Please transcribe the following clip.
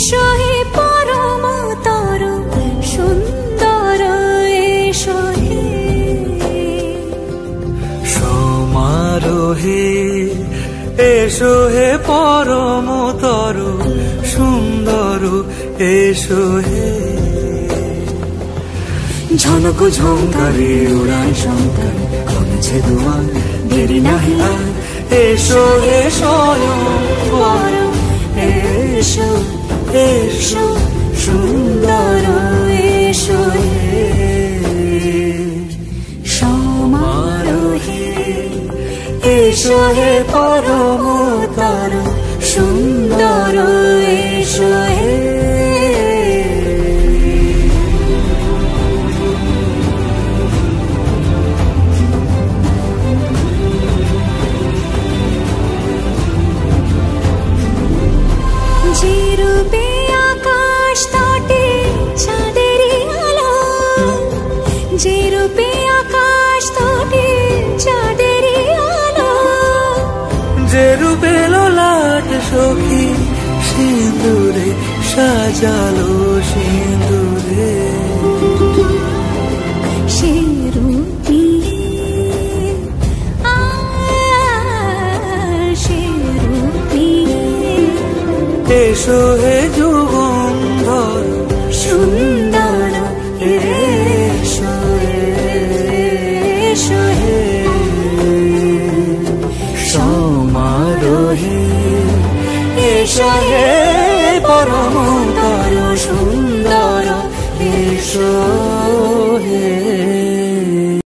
এসো হে পরম তর সুন্দর এসো হে সমারোহে এসো হে পরম তর সুন্দর এসো হে ঝনক ঝঙ্কারে উড়ায় শঙ্কর কমেছে দুয়ার দেরি নাহি আর এসো হে স্বয়ং পরম এসো এসো সুন্দর এসো হে সমারোহে এসো হে পরম তর সুন্দর এসো হে যে রূপে আকাশ তটে চাঁদেরই আলো যে রূপে আকাশ তটে চাঁদেরই আলো যে রূপে ললাট সখী সিঁদুরে সাজালো সিঁদুরে সে রূপী সে রূপী এসো হে যুগন্ধর সুন্দর এসো এসো হে সমারোহে এসো হে পরম তর সুন্দর এসো হে